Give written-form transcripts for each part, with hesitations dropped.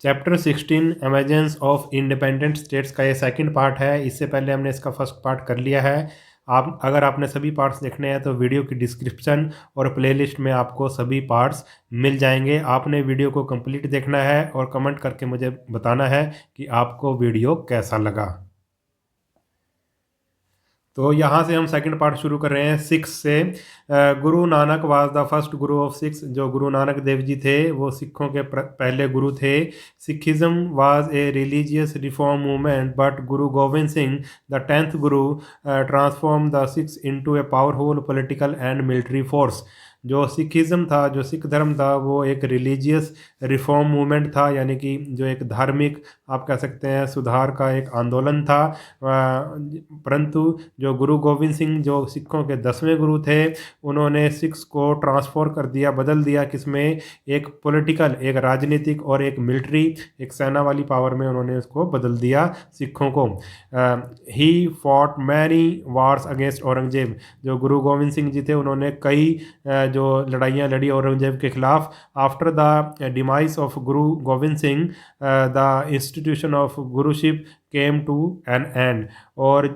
Chapter 16 emergence of independent states का ये second part है। इससे पहले हमने इसका फर्स्ट पार्ट कर लिया है। आप अगर आपने सभी पार्ट्स देखने हैं तो वीडियो की डिस्क्रिप्शन और प्लेलिस्ट में आपको सभी पार्ट्स मिल जाएंगे। आपने वीडियो को कंप्लीट देखना है और कमेंट करके मुझे बताना है कि आपको वीडियो कैसा लगा। तो यहाँ से हम सेकंड पार्ट शुरू कर रहे हैं 6 से। Guru Nanak was the first Guru of six. जो गुरु नानक देव जी थे वो सिखों के पहले गुरु थे। Sikhism was a religious reform movement but Guru Gobind Singh the 10th Guru transform the six into a powerful political and military force. जो सिखिज्म था, जो सिख धर्म था, वो एक रिलीजियस रिफॉर्म मूवमेंट था, यानी कि जो एक धार्मिक आप कह सकते हैं सुधार का एक आंदोलन था। परंतु जो गुरु गोविंद सिंह जो सिखों के 10वें गुरु थे, उन्होंने सिक्स को ट्रांसफॉर कर दिया, बदल दिया। किसमें? एक पॉलिटिकल, एक राजनीतिक और एक मिलिट्री, एक सेना वाली पावर में उन्होंने उसको बदल दिया सिखों को। He fought many wars against Aurangzeb. जो गुरु गोविंद सिंह जी थे उन्होंने कई जो लड़ाइयाँ लड़ी औरंगजेब के खिलाफ। After the demise of Guru Gobind Singh the institution of guruship came to an end. और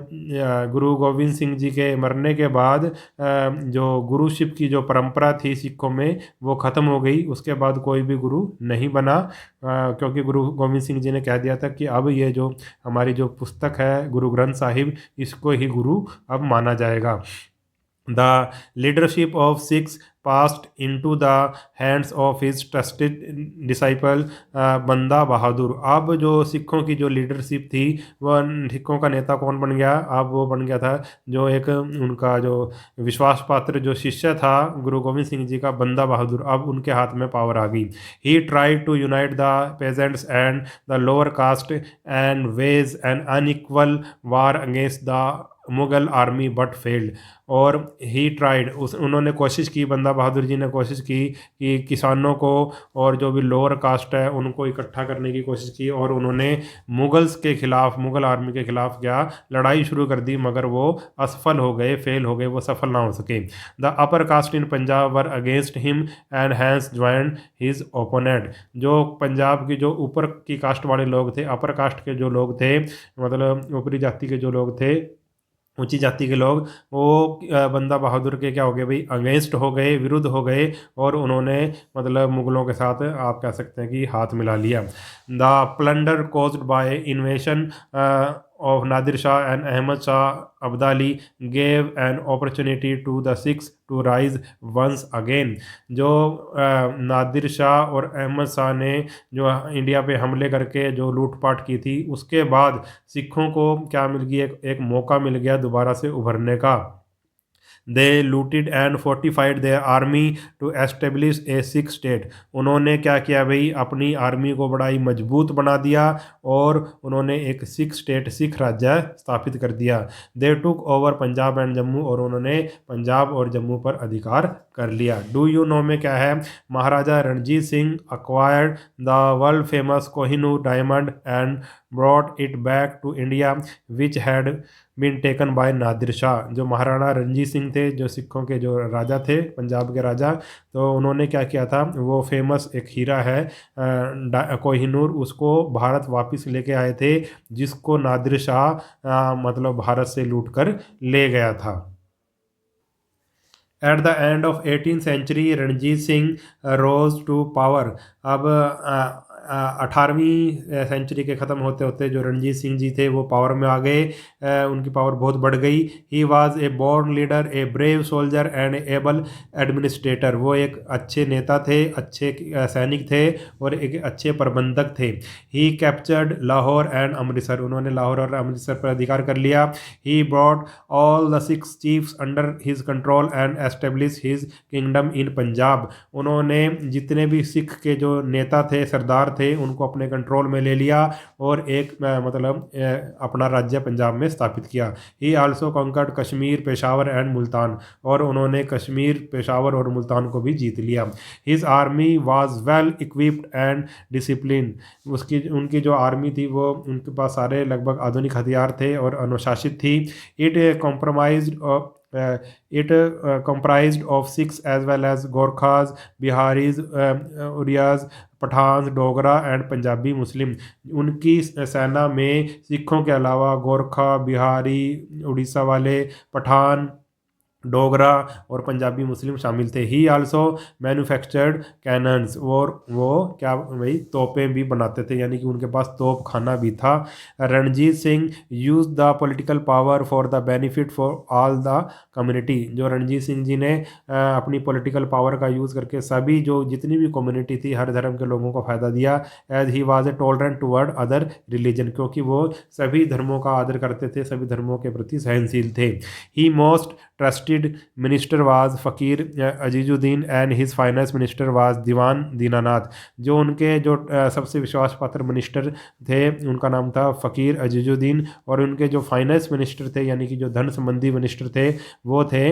गुरु गोविंद सिंह जी के मरने के बाद जो गुरुशिप की जो परंपरा थी सिखों में वो ख़त्म हो गई। उसके बाद कोई भी गुरु नहीं बना, क्योंकि गुरु गोविंद सिंह जी ने कह दिया था कि अब ये जो हमारी जो पुस्तक है गुरु ग्रंथ साहिब, इसको ही गुरु अब माना जाएगा। The leadership of Sikhs passed into the hands of his trusted disciple बंदा बहादुर। अब जो सिखों की जो लीडरशिप थी, वह सिखों का नेता कौन बन गया? अब वो बन गया था जो एक उनका जो विश्वास पात्र जो शिष्य था गुरु गोविंद सिंह जी का, बंदा बहादुर। अब उनके हाथ में पावर आ गई। He tried to unite the peasants and the lower caste and waged an unequal war against the Mughal army but failed. और ही ट्राइड, उन्होंने कोशिश की, बंदा बहादुर जी ने कोशिश की कि किसानों को और जो भी लोअर कास्ट है उनको इकट्ठा करने की कोशिश की, और उन्होंने मुगल्स के खिलाफ, मुगल आर्मी के खिलाफ क्या लड़ाई शुरू कर दी, मगर वो असफल हो गए, फेल हो गए, वो सफल ना हो सके। The upper caste in Punjab were against him and hence joined his opponent. जो पंजाब की जो ऊपर की कास्ट वाले लोग थे, अपर कास्ट के जो लोग थे, मतलब ऊपरी जाति के जो लोग थे, ऊंची जाति के लोग, वो बंदा बहादुर के क्या हो गए भाई, अगेंस्ट हो गए, विरुद्ध हो गए, और उन्होंने मतलब मुगलों के साथ आप कह सकते हैं कि हाथ मिला लिया। The plunder caused by इन्वेशन of Nadir Shah and Ahmad Shah Abdali gave an opportunity to the Sikhs to rise once again। जो नादिर शाह और अहमद शाह ने जो इंडिया पे हमले करके जो लूटपाट की थी, उसके बाद सिखों को क्या मिल गया? एक मौका मिल गया दोबारा से उभरने का। They looted and fortified their army to establish a Sikh state. उन्होंने क्या किया भाई? अपनी आर्मी को बड़ा ही मजबूत बना दिया और उन्होंने एक सिख स्टेट, सिख राज्य स्थापित कर दिया। They took over Punjab and Jammu. और उन्होंने पंजाब और जम्मू पर अधिकार कर लिया। डू यू नो में क्या है? Maharaja Ranjit Singh acquired the world famous Kohinoor diamond and brought it back to India which had been taken by Nadir Shah. जो महाराणा रणजीत सिंह थे, जो सिखों के जो राजा थे, पंजाब के राजा, तो उन्होंने क्या किया था? वो फेमस एक हीरा है कोहिनूर, उसको भारत वापस लेके आए थे, जिसको नादिर शाह मतलब भारत से लूट कर ले गया था। At the end of 18th century Ranjit Singh rose to power. अब 18वीं सेंचुरी के ख़त्म होते होते जो रणजीत सिंह जी थे वो पावर में आ गए। उनकी पावर बहुत बढ़ गई। He was a born leader, a brave soldier and able administrator. वो एक अच्छे नेता थे, अच्छे सैनिक थे और एक अच्छे प्रबंधक थे। He captured Lahore and Amritsar. उन्होंने लाहौर और अमृतसर पर अधिकार कर लिया। He brought all the six chiefs under his control and establish his kingdom in Punjab. उन्होंने जितने भी सिख के जो नेता थे, सरदार थे, उनको अपने कंट्रोल में ले लिया और एक मतलब अपना राज्य पंजाब में स्थापित किया। He also conquered Kashmir, Peshawar and Multan. और उन्होंने कश्मीर, पेशावर और मुल्तान को भी जीत लिया। His army was well equipped and discipline. उनकी जो आर्मी थी वो, उनके पास सारे लगभग आधुनिक हथियार थे और अनुशासित थी। It compromised It comprised of Sikhs as well as Gorkhas, Biharis, Uriyas, Pathan, Dogra and Punjabi Muslim. उनकी सेना में सिखों के अलावा गोरखा, बिहारी, उड़ीसा वाले, पठान, डोगरा और पंजाबी मुस्लिम शामिल थे। ही आल्सो मैन्युफैक्चर्ड कैनन्स, और वो क्या भाई तोपें भी बनाते थे, यानी कि उनके पास तोप खाना भी था। Ranjit Singh use the political power for the benefit for all the community. जो रणजीत सिंह जी ने अपनी पॉलिटिकल पावर का यूज़ करके सभी जो जितनी भी कम्युनिटी थी हर धर्म के लोगों को फ़ायदा दिया। As he was a tolerant toward other religion, क्योंकि वो सभी धर्मों का आदर करते थे, सभी धर्मों के प्रति सहनशील थे। He most trusted minister was Fakir Azizuddin and his finance minister was Diwan Dinanath. जो उनके जो सबसे विश्वास पात्र मिनिस्टर थे उनका नाम था फ़कीर अजीजुद्दीन, और उनके जो फाइनेंस मिनिस्टर थे यानी कि जो धन संबंधी मिनिस्टर थे वो थे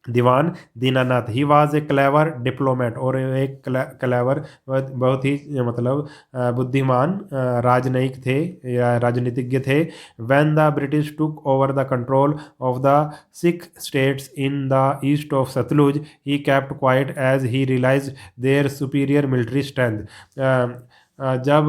Diwan Dinanath. He was a clever diplomat, और एक क्लेवर बहुत ही मतलब बुद्धिमान राजनयिक थे या राजनीतिज्ञ थे। When the British took over the control of the Sikh states in the east of Sutlej, he kept quiet as he realised their superior military strength. जब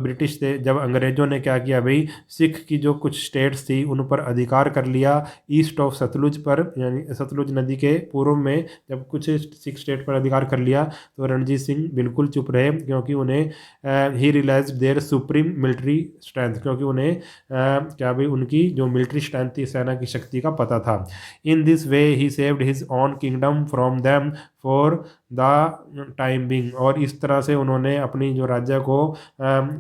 ब्रिटिश थे, जब अंग्रेज़ों ने क्या किया भाई, सिख की जो कुछ स्टेट्स थी उन पर अधिकार कर लिया ईस्ट ऑफ सतलुज पर, यानी सतलुज नदी के पूर्व में जब कुछ सिख स्टेट पर अधिकार कर लिया तो रणजीत सिंह बिल्कुल चुप रहे, क्योंकि उन्हें he realize their supreme military strength, क्योंकि उन्हें क्या भाई उनकी जो मिलिट्री स्ट्रेंथ थी, सेना की शक्ति का पता था। In this way he saved his own kingdom from them for the time being, और इस तरह से उन्होंने अपनी जो राज्य को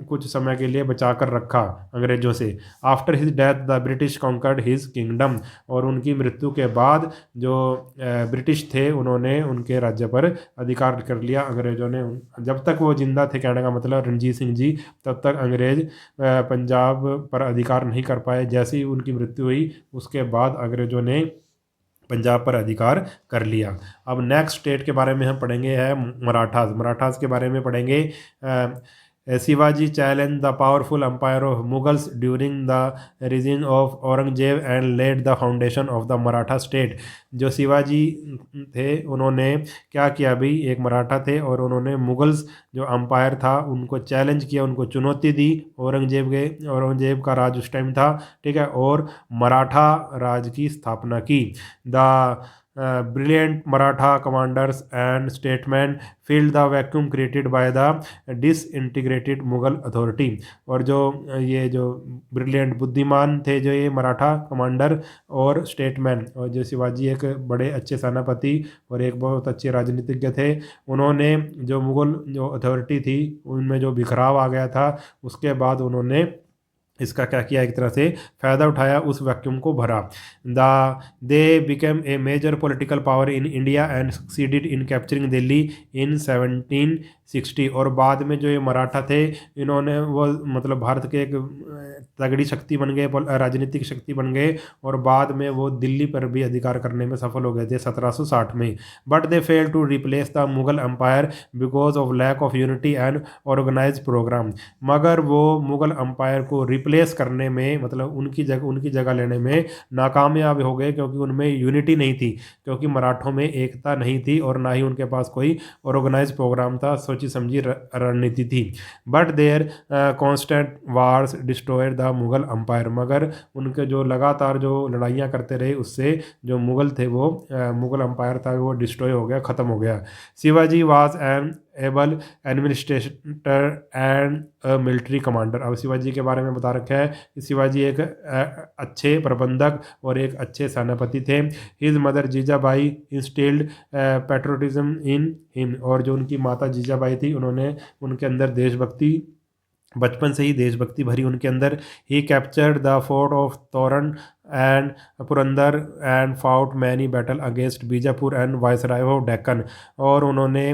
कुछ समय के लिए बचा कर रखा अंग्रेज़ों से। After his death the British conquered his kingdom, और उनकी मृत्यु के बाद जो ब्रिटिश थे उन्होंने उनके राज्य पर अधिकार कर लिया। अंग्रेज़ों ने जब तक वो जिंदा थे, कहने का मतलब रणजीत सिंह जी, तब तक अंग्रेज़ पंजाब पर अधिकार नहीं कर पाए। जैसे ही उनकी मृत्यु हुई उसके बाद अंग्रेज़ों ने पंजाब पर अधिकार कर लिया। अब नेक्स्ट स्टेट के बारे में हम पढ़ेंगे है मराठास। मराठास के बारे में पढ़ेंगे। Shivaji challenge the powerful empire of Mughals during the reign of Aurangzeb and laid the foundation of the Maratha state. जो शिवाजी थे उन्होंने क्या किया भाई, एक मराठा थे और उन्होंने मुगल्स जो अम्पायर था उनको चैलेंज किया, उनको चुनौती दी। औरंगजेब का राज उस टाइम था, ठीक है, और मराठा राज की स्थापना की। The brilliant Maratha commanders and statesmen filled the vacuum created by the disintegrated Mughal authority। और जो ये जो ब्रिलियंट बुद्धिमान थे जो ये मराठा कमांडर और स्टेटमैन, और जो शिवाजी एक बड़े अच्छे सेनापति और एक बहुत अच्छे राजनीतिज्ञ थे, उन्होंने जो मुग़ल जो अथॉरिटी थी उनमें जो बिखराव आ गया था उसके बाद उन्होंने इसका क्या किया, एक तरह से फ़ायदा उठाया, उस वैक्यूम को भरा। They became a major political power in India and succeeded in capturing Delhi in 1760। और बाद में जो ये मराठा थे इन्होंने वो मतलब भारत के एक तगड़ी शक्ति बन गए, राजनीतिक शक्ति बन गए, और बाद में वो दिल्ली पर भी अधिकार करने में सफल हो गए थे 1760 में। But they fail to replace the Mughal empire because of lack of unity and organise programme. मगर वो मुगल एम्पायर को रिप्लेस करने में, मतलब उनकी जगह लेने में नाकामयाब हो गए, क्योंकि उनमें यूनिटी नहीं थी, क्योंकि मराठों में एकता नहीं थी और ना ही उनके पास कोई ऑर्गेनाइज प्रोग्राम था, सोची समझी रणनीति थी। But their constant wars destroyed the Mughal empire. मगर उनके जो लगातार जो लड़ाइयाँ करते रहे उससे जो मुगल थे वो मुगल एम्पायर था वो डिस्ट्रॉय हो गया, ख़त्म हो गया। Shivaji was an able administrator and a military commander. अब शिवाजी के बारे में बता रखा है कि शिवाजी एक अच्छे प्रबंधक और एक अच्छे सेनापति थे। His mother Jijabai instilled patriotism in him. और जो उनकी माता जीजाबाई थी उन्होंने उनके अंदर देशभक्ति, बचपन से ही देशभक्ति भरी उनके अंदर। ही कैप्चर्ड द फोर्ट ऑफ तोरण and Purandar and fought many battle against Bijapur and viceroy of Deccan. और उन्होंने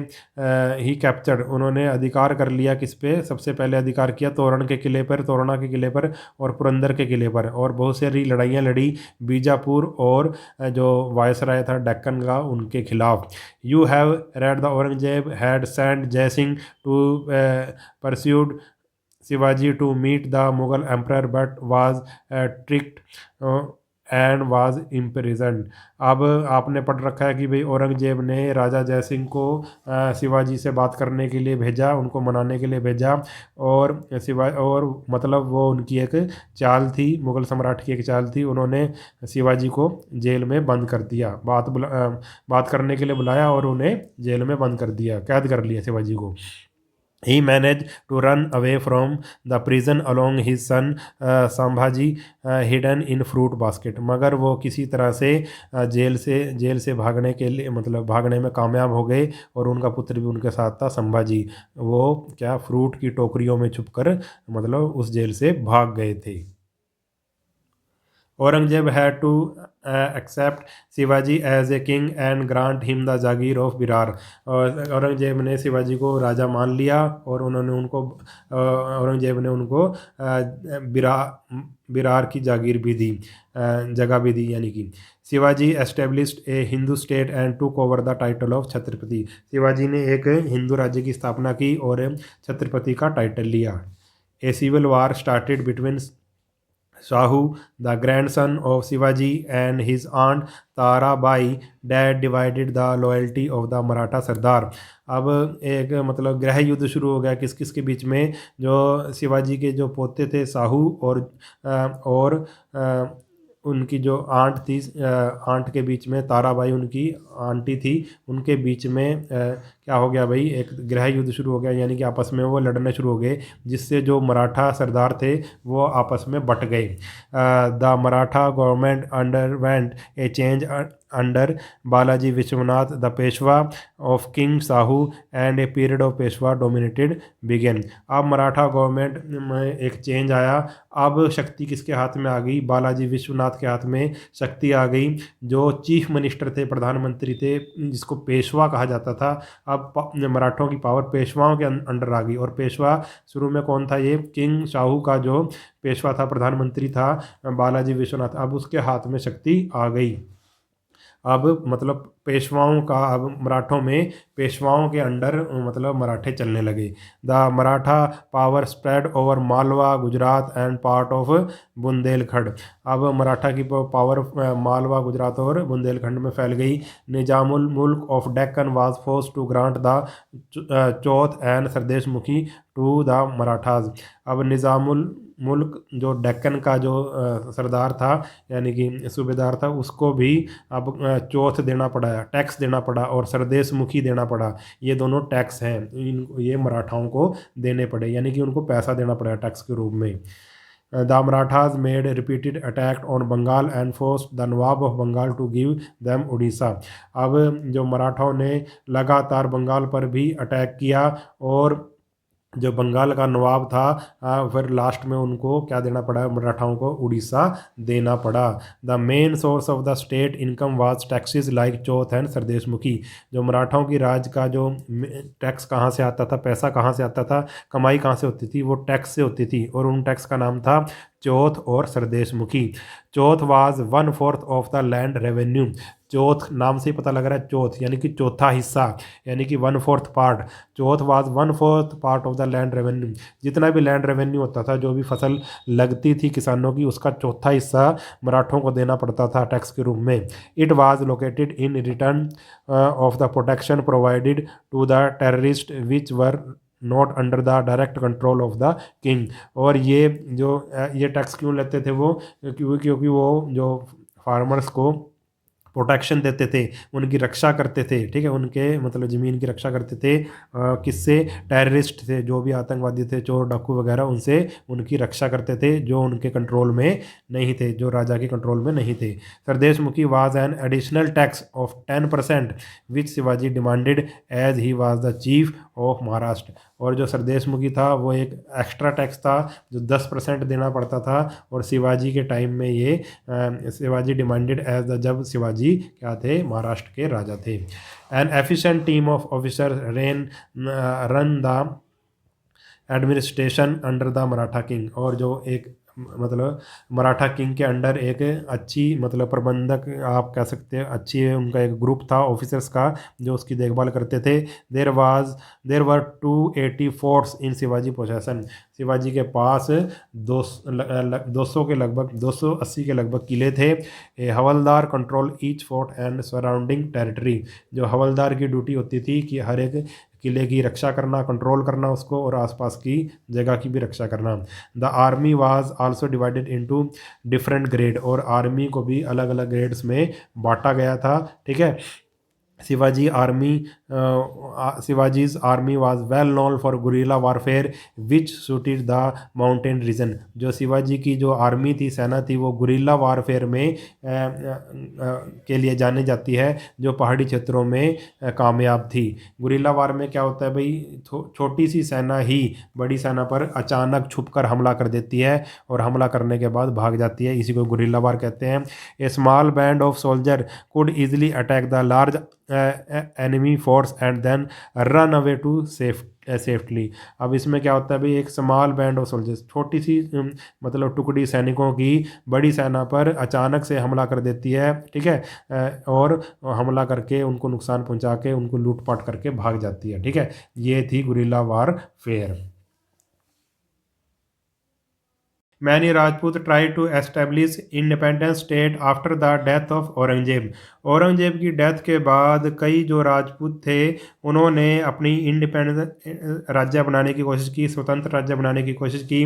ही कैप्चर्ड, उन्होंने अधिकार कर लिया किस पे, सबसे पहले अधिकार किया तोरण के किले पर, तोरणा के किले पर और पुरंदर के किले पर, और बहुत सारी लड़ाइयाँ लड़ी बीजापुर और जो वायसराय था डेक्कन का उनके खिलाफ। You have read the Aurangzeb had sent Jai Singh to persuade Shivaji to meet the Mughal emperor but was tricked and was imprisoned. अब आपने पढ़ रखा है कि भाई औरंगजेब ने राजा जयसिंह को शिवाजी से बात करने के लिए भेजा, उनको मनाने के लिए भेजा, और और मतलब वो उनकी एक चाल थी, मुग़ल सम्राट की एक चाल थी। उन्होंने शिवाजी को जेल में बंद कर दिया, बात करने के लिए बुलाया और उन्हें जेल में बंद कर दिया, कैद कर लिया शिवाजी को। He managed to run away from the prison along his son Sambhaji hidden in fruit basket. मगर वो किसी तरह से जेल से भागने के लिए, मतलब भागने में कामयाब हो गए, और उनका पुत्र भी उनके साथ था, संभाजी। वो क्या फ्रूट की टोकरियों में छुपकर मतलब उस जेल से भाग गए थे। Aurangzeb had to accept Shivaji as a king and grant him the jagir of Berar. और औरंगजेब ने शिवाजी को राजा मान लिया, और औरंगजेब ने उनको बिरार की जागीर भी दी, जगह भी दी। यानी कि Shivaji established A Hindu state and took over the title of Chhatrapati. Shivaji ने एक हिंदू राज्य की स्थापना की और छत्रपति का टाइटल लिया। A civil war started between Shahu, the grandson of Shivaji, and his aunt Tarabai, that divided the loyalty of the Maratha Sardar। अब एक मतलब गृह युद्ध शुरू हो गया किस किस के बीच में, जो शिवाजी के जो पोते थे साहू, और उनकी जो आंट थी, आंट के बीच में ताराबाई उनकी आंटी थी, उनके बीच में क्या हो गया भाई, एक गृह युद्ध शुरू हो गया। यानी कि आपस में वो लड़ने शुरू हो गए, जिससे जो मराठा सरदार थे वो आपस में बट गए। The Maratha government underwent a change under Balaji Vishwanath the Peshwa of king Shahu, and a period of Peshwa dominated began. अब मराठा गवर्नमेंट में एक चेंज आया। अब शक्ति किसके हाथ में आ गई, बालाजी विश्वनाथ के हाथ में शक्ति आ गई। जो चीफ मिनिस्टर थे, प्रधानमंत्री थे, जिसको पेशवा कहा जाता था, अब मराठों की पावर पेशवाओं के अंडर आ गई। और पेशवा शुरू में कौन था, ये किंग शाहू का जो पेशवा था, प्रधानमंत्री था बालाजी विश्वनाथ, अब उसके हाथ में शक्ति आ गई। अब मतलब पेशवाओं का, अब मराठों में पेशवाओं के अंडर मतलब मराठे चलने लगे। The Maratha power spread over Malwa, Gujarat and part of Bundelkhand. अब मराठा की पावर मालवा, गुजरात और बुंदेलखंड में फैल गई। Nizamul Mulk of Deccan was forced to grant the chauth and sardeshmukhi to the Marathas. अब निजामुल मुल्क जो डेक्कन का जो सरदार था, यानी कि सूबेदार था, उसको भी अब चौथ देना पड़ा, टैक्स देना पड़ा, और सरदेश मुखी देना पड़ा। ये दोनों टैक्स हैं, ये मराठाओं को देने पड़े, यानी कि उनको पैसा देना पड़ा टैक्स के रूप में। The Marathas made repeated attack on Bengal and force the nawab of Bengal to give them Orissa. अब जो मराठाओं ने लगातार बंगाल पर भी अटैक किया, और जो बंगाल का नवाब था फिर लास्ट में उनको क्या देना पड़ा, मराठाओं को उड़ीसा देना पड़ा। The main source of the state income was taxes like Chauth and Sardesh मुखी। जो मराठाओं की राज का जो टैक्स कहाँ से आता था, पैसा कहाँ से आता था, कमाई कहाँ से होती थी, वो टैक्स से होती थी, और उन टैक्स का नाम था चौथ और sardeshmukhi. Chauth was 1/4 of the land revenue. Chauth नाम से ही पता लग रहा है, चौथ यानी कि चौथा हिस्सा, यानी कि 1/4 part. Chauth was 1/4 part of the land revenue. जितना भी लैंड रेवेन्यू होता था, जो भी फसल लगती थी किसानों की, उसका चौथा हिस्सा मराठों को देना पड़ता था टैक्स के रूप में। It was located in return of the protection provided to the terrorist which were not under the direct control of the king. और ये टैक्स क्यों लेते थे वो, क्योंकि वो जो फार्मर्स को प्रोटेक्शन देते थे, उनकी रक्षा करते थे, ठीक है, उनके मतलब ज़मीन की रक्षा करते थे। किससे, टेररिस्ट थे, जो भी आतंकवादी थे, चोर डाकू वगैरह, उनसे उनकी रक्षा करते थे, जो उनके कंट्रोल में नहीं थे, जो राजा के कंट्रोल में नहीं थे। Sardeshmukhi was an additional tax of 10% which Shivaji demanded as he was the chief of Maharashtra. और जो सरदेश मुखी था वो एक एक्स्ट्रा टैक्स था जो 10% देना पड़ता था, और शिवाजी के टाइम में ये शिवाजी डिमांडेड एज द, जब शिवाजी क्या थे, महाराष्ट्र के राजा थे। N efficient team of officer run the administration under the Maratha king. और जो एक मतलब मराठा किंग के अंडर एक अच्छी मतलब प्रबंधक आप कह सकते हैं, अच्छी उनका एक ग्रुप था ऑफिसर्स का जो उसकी देखभाल करते थे। देर वर 280 फोर्ट्स इन शिवाजी पोजेशन। शिवाजी के पास 200 के लगभग 280 के लगभग किले थे। A havildar control each fort and surrounding territory. जो हवलदार की ड्यूटी होती थी कि हर एक किले की रक्षा करना, कंट्रोल करना उसको, और आसपास की जगह की भी रक्षा करना। The army was also divided into different grade, और आर्मी को भी अलग अलग ग्रेड्स में बांटा गया था। ठीक है। Shivaji army Shivaji's army was well known for guerrilla warfare which suited the mountain region. जो शिवाजी की जो आर्मी थी, सेना थी, वो गुरिल्ला वारफेयर में के लिए जानी जाती है, जो पहाड़ी क्षेत्रों में कामयाब थी। गुरिल्ला वार में क्या होता है भाई, छोटी सी सेना ही बड़ी सेना पर अचानक छुपकर हमला कर देती है और हमला करने के बाद भाग जाती है, इसी को गुरिल्ला वार कहते हैं। A small band of soldier could easily attack the large enemy force and then run away to safely. अब इसमें क्या होता है भाई, एक स्मॉल बैंड ऑफ सोल्जर्स, छोटी सी मतलब टुकड़ी सैनिकों की बड़ी सेना पर अचानक से हमला कर देती है। ठीक है। और हमला करके उनको नुकसान पहुंचा के उनको लूटपाट करके भाग जाती है। ठीक है। ये थी guerrilla warfare. Many Rajput tried to establish independent state after the death of Aurangzeb. Aurangzeb की डेथ के बाद कई जो राजपूत थे उन्होंने अपनी इंडिपेंडेंट राज्य बनाने की कोशिश की, स्वतंत्र राज्य बनाने की कोशिश की।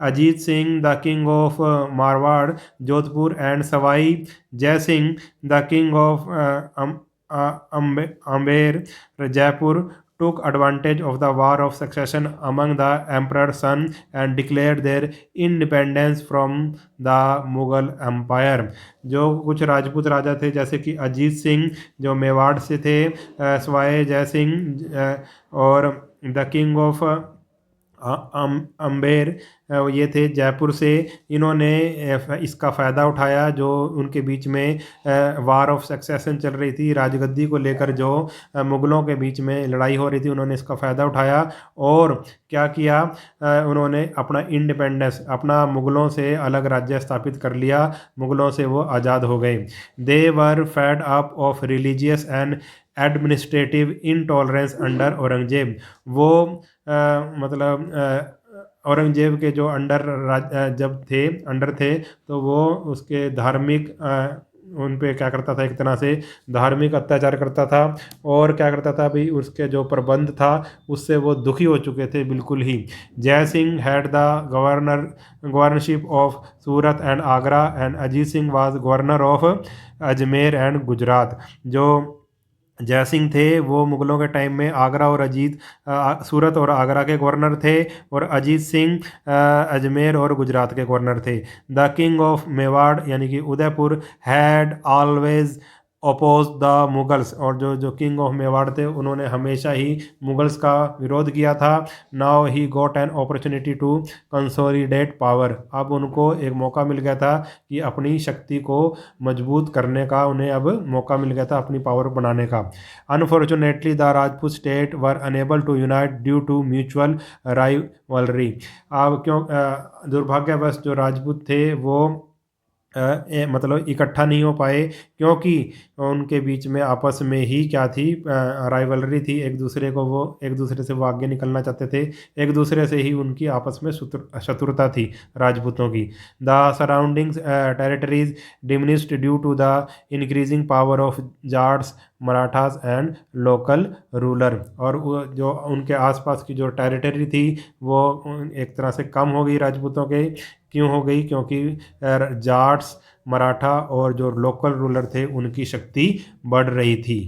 Ajit Singh the king of Marwar Jodhpur and Sawai Jai Singh the king of Amber Jaipur took advantage of the war of succession among the emperor's son and declared their independence from the Mughal Empire। जो कुछ राजपूत राजा थे जैसे कि अजीत सिंह जो मेवाड़ से थे, सवाई जय सिंह और द किंग ऑफ अम्बेर ये थे जयपुर से, इन्होंने इसका फ़ायदा उठाया जो उनके बीच में वार ऑफ सक्सेशन चल रही थी, राजगद्दी को लेकर जो मुग़लों के बीच में लड़ाई हो रही थी, उन्होंने इसका फ़ायदा उठाया और क्या किया, उन्होंने अपना इंडिपेंडेंस, अपना मुग़लों से अलग राज्य स्थापित कर लिया, मुग़लों से वो आज़ाद हो गए। They were fed up of religious and administrative intolerance under Aurangzeb. वो मतलब औरंगजेब के जो जब थे अंडर थे तो वो उसके धार्मिक उन पे क्या करता था, एक तरह से धार्मिक अत्याचार करता था और क्या करता था भाई, उसके जो प्रबंध था उससे वो दुखी हो चुके थे बिल्कुल ही। जय Singh had the governorship of Surat and Agra and Ajit Singh was governor of Ajmer and Gujarat. जो जय सिंह थे वो मुग़लों के टाइम में आगरा और सूरत और आगरा के गवर्नर थे और अजीत सिंह अजमेर और गुजरात के गवर्नर थे। द किंग ऑफ मेवाड़ यानी कि Udaipur had always oppose the Mughals. और जो जो किंग ऑफ मेवाड़ थे उन्होंने हमेशा ही मुगल्स का विरोध किया था। Now he got an opportunity to consolidate power. अब उनको एक मौका मिल गया था कि अपनी शक्ति को मजबूत करने का, उन्हें अब मौका मिल गया था अपनी पावर बनाने का। Unfortunately the Rajput state were unable to unite due to mutual rivalry. अब क्यों दुर्भाग्यवश जो राजपूत थे वो मतलब इकट्ठा नहीं हो पाए क्योंकि उनके बीच में आपस में ही क्या थी, राइवलरी थी, एक दूसरे से वो आगे निकलना चाहते थे, एक दूसरे से ही उनकी आपस में शत्रुता थी राजपूतों की। The surroundings territories diminished due to the increasing power of Jats Marathas and local ruler. और जो उनके आसपास की जो टेरिटरी थी वो एक तरह से कम हो गई राजपूतों के। क्यों हो गई? क्योंकि जाट्स, मराठा और जो लोकल रूलर थे उनकी शक्ति बढ़ रही थी।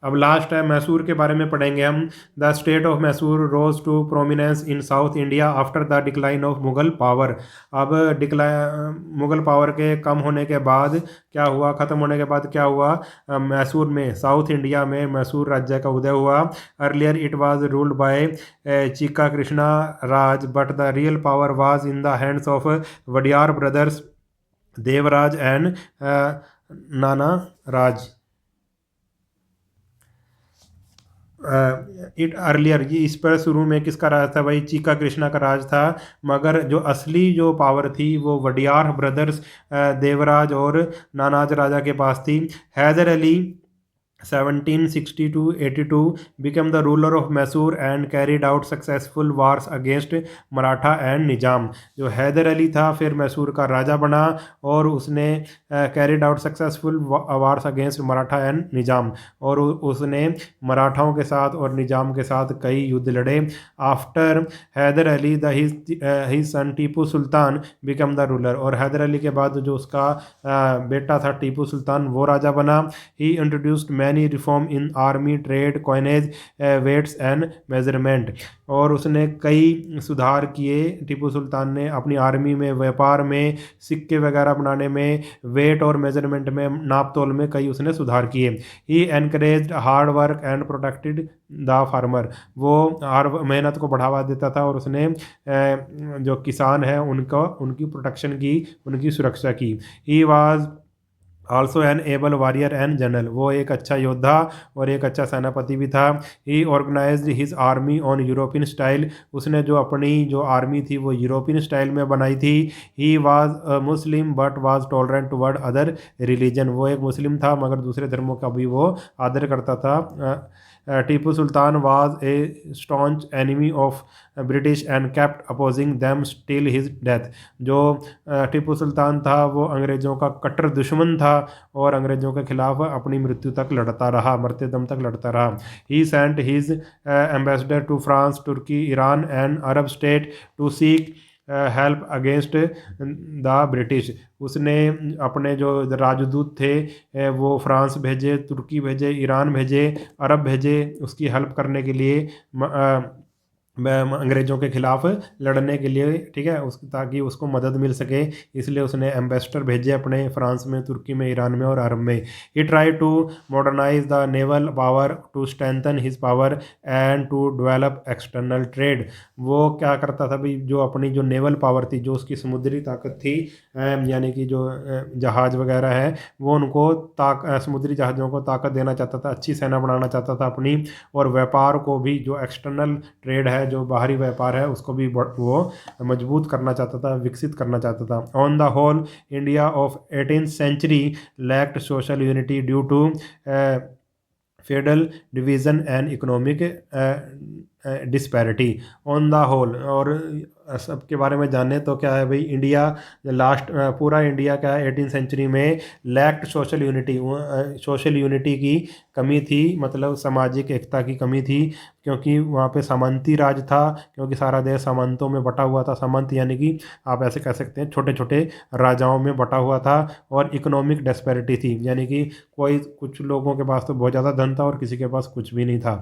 अब लास्ट है मैसूर के बारे में पढ़ेंगे हम। The state of Mysore rose to prominence in south India after the decline of Mughal power. अब मुगल पावर के कम होने के बाद क्या हुआ, ख़त्म होने के बाद क्या हुआ, मैसूर में, साउथ इंडिया में मैसूर राज्य का उदय हुआ। Earlier it was ruled by Chikka Krishna Raj but the real power was in the hands of Wadiyar brothers Devraj and Nana Raj. It earlier, ये इस पर शुरू में किसका राज था भाई, चीका कृष्णा का राज था। मगर जो असली जो पावर थी वो वडियार ब्रदर्स देवराज और नानाज राजा के पास थी। Haider Ali 1760 to 82 became the ruler of Mysore and carried out successful wars against Maratha and Nizam. जो हैदर अली था फिर मैसूर का राजा बना और उसने carried out successful wars against Maratha and Nizam, और उसने मराठाओं के साथ और निजाम के साथ कई युद्ध लड़े। After Haidar Ali the his son Tipu Sultan became the ruler, और हैदर अली के बाद जो उसका बेटा था टीपू सुल्तान वो राजा बना। He introduced many reform in army, trade, coinage, weights and measurement, और उसने कई सुधार किए टिपू सुल्तान ने अपनी आर्मी में, व्यापार में, सिक्के वगैरह बनाने में, वेट और मेजरमेंट में, नाप तोल में कई उसने सुधार किए। He encourage hard work and protected the farmer, वो हर मेहनत को बढ़ावा देता था और उसने जो किसान हैं उनका, उनकी प्रोटेक्शन की, उनकी सुरक्षा की। He was also an able warrior and general, वो एक अच्छा योद्धा और एक अच्छा सेनापति भी था। He organized his army on European style, उसने जो अपनी जो आर्मी थी वो यूरोपियन स्टाइल में बनाई थी। He was Muslim but was tolerant toward other religion, वो एक मुस्लिम था मगर दूसरे धर्मों का भी वो आदर करता था। Tipu Sultan was a staunch enemy of British and kept opposing them till his death, जो टीपू सुल्तान था वो अंग्रेज़ों का कट्टर दुश्मन था और अंग्रेज़ों के खिलाफ अपनी मृत्यु तक लड़ता रहा, मरते दम तक लड़ता रहा। He sent his ambassador to France, Turkey, Iran and Arab state to seek help against the British, उसने अपने जो राजदूत थे वो फ्रांस भेजे, तुर्की भेजे, ईरान भेजे, अरब भेजे उसकी हेल्प करने के लिए, अंग्रेज़ों के खिलाफ लड़ने के लिए, ठीक है, उस ताकि उसको मदद मिल सके, इसलिए उसने एम्बेसडर भेजे अपने फ्रांस में, तुर्की में, ईरान में और अरब में। He try to modernize the naval power to strengthen his power and to develop external trade, वो क्या करता था भाई, जो अपनी जो नेवल पावर थी, जो उसकी समुद्री ताकत थी, यानी कि जो जहाज़ वगैरह है वो उनको समुद्री जहाज़ों को ताकत देना चाहता था, अच्छी सेना बनाना चाहता था अपनी, और व्यापार को भी, जो एक्सटर्नल ट्रेड है, जो बाहरी व्यापार है, उसको भी वो मजबूत करना चाहता था, विकसित करना चाहता था। On the whole India of 18th century lacked social unity due to federal division and economic disparity. On the whole, और सबके बारे में जाने तो क्या है भाई, इंडिया लास्ट पूरा इंडिया क्या है 18th सेंचुरी में lacked social unity, social unity की कमी थी, मतलब सामाजिक एकता की कमी थी, क्योंकि वहाँ पे सामंती राज था, क्योंकि सारा देश सामंतों में बटा हुआ था। सामंत यानी कि आप ऐसे कह सकते हैं छोटे छोटे राजाओं में बटा हुआ था, और इकोनॉमिक डिस्पैरिटी थी, यानी कि कोई कुछ लोगों के पास तो बहुत ज़्यादा धन था और किसी के पास कुछ भी नहीं था।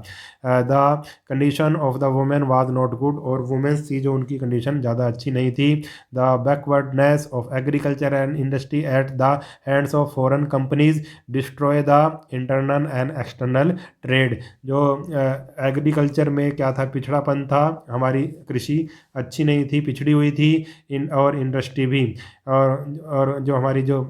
The condition of the women was not good, और वुमेन्स थी जो उनकी कंडीशन ज़्यादा अच्छी नहीं थी। The backwardness of agriculture and industry at the hands of foreign companies destroy the internal and external trade, जो एग्रीकल्चर में क्या था, पिछड़ापन था, हमारी कृषि अच्छी नहीं थी, पिछड़ी हुई थी, और इंडस्ट्री भी, और जो हमारी जो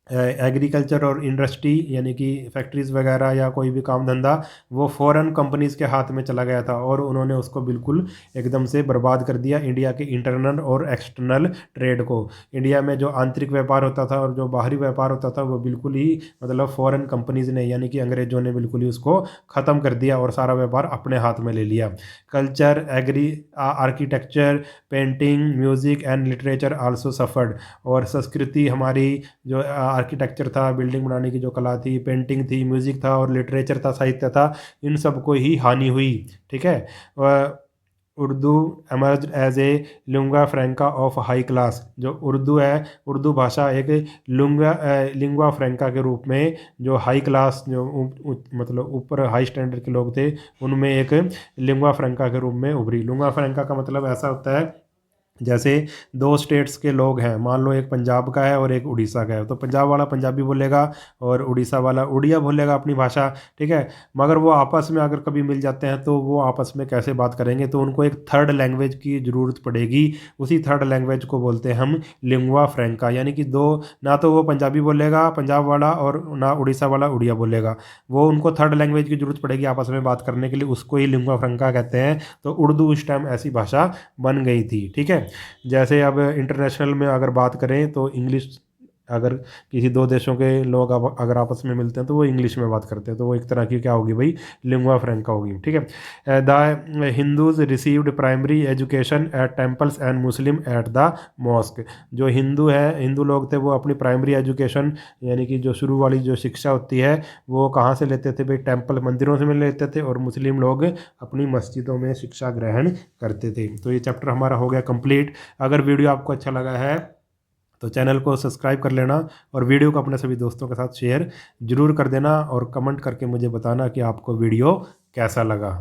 एग्रीकल्चर और इंडस्ट्री यानी कि फैक्ट्रीज़ वगैरह या कोई भी काम धंधा, वो फॉरेन कंपनीज़ के हाथ में चला गया था, और उन्होंने उसको बिल्कुल एकदम से बर्बाद कर दिया, इंडिया के इंटरनल और एक्सटर्नल ट्रेड को। इंडिया में जो आंतरिक व्यापार होता था और जो बाहरी व्यापार होता था वो बिल्कुल ही, मतलब फॉरेन कंपनीज़ ने यानी कि अंग्रेज़ों ने बिल्कुल ही उसको ख़त्म कर दिया और सारा व्यापार अपने हाथ में ले लिया। Culture, architecture, painting, music and literature also suffered, और संस्कृति, हमारी जो आर्किटेक्चर था, बिल्डिंग बनाने की जो कला थी, पेंटिंग थी, म्यूज़िक था और लिटरेचर था, साहित्य था, इन सब को ही हानि हुई, ठीक है। Urdu emerge as a lingua franca of high class, जो उर्दू है, उर्दू भाषा एक लिंगुआ फ्रैंका के रूप में, जो हाई क्लास, जो मतलब ऊपर हाई स्टैंडर्ड के लोग थे, उनमें एक लिंगुआ फ्रैंका के रूप में उभरी। लिंगुआ फ्रैंका का मतलब ऐसा होता है जैसे दो स्टेट्स के लोग हैं, मान लो एक पंजाब का है और एक उड़ीसा का है, तो पंजाब वाला पंजाबी बोलेगा और उड़ीसा वाला उड़िया बोलेगा अपनी भाषा, ठीक है। मगर वो आपस में अगर कभी मिल जाते हैं तो वो आपस में कैसे बात करेंगे, तो उनको एक थर्ड लैंग्वेज की ज़रूरत पड़ेगी। उसी थर्ड लैंग्वेज को बोलते हैं हम लिंगुआ फ्रैंका, यानी कि दो, ना तो वो पंजाबी बोलेगा पंजाब वाला और ना उड़ीसा वाला उड़िया बोलेगा, वो उनको थर्ड लैंग्वेज की ज़रूरत पड़ेगी आपस में बात करने के लिए, उसको ही लिंगुआ फ्रैंका कहते हैं। तो उर्दू उस टाइम ऐसी भाषा बन गई थी, ठीक है। जैसे अब इंटरनेशनल में अगर बात करें तो इंग्लिश, अगर किसी दो देशों के लोग अगर आपस में मिलते हैं तो वो इंग्लिश में बात करते हैं, तो वो एक तरह की क्या होगी भाई, लिंगुआ फ्रैंका होगी, ठीक है। The Hindus received primary education at temples and Muslim at the mosque. जो हिंदू है, हिंदू लोग थे, वो अपनी प्राइमरी एजुकेशन यानी कि जो शुरू वाली जो शिक्षा होती है वो कहाँ से लेते थे भाई, टेम्पल मंदिरों से मिल लेते थे, और मुस्लिम लोग अपनी मस्जिदों में शिक्षा ग्रहण करते थे। तो ये चैप्टर हमारा हो गया कंप्लीट। अगर वीडियो आपको अच्छा लगा है तो चैनल को सब्सक्राइब कर लेना, और वीडियो को अपने सभी दोस्तों के साथ शेयर जरूर कर देना, और कमेंट करके मुझे बताना कि आपको वीडियो कैसा लगा।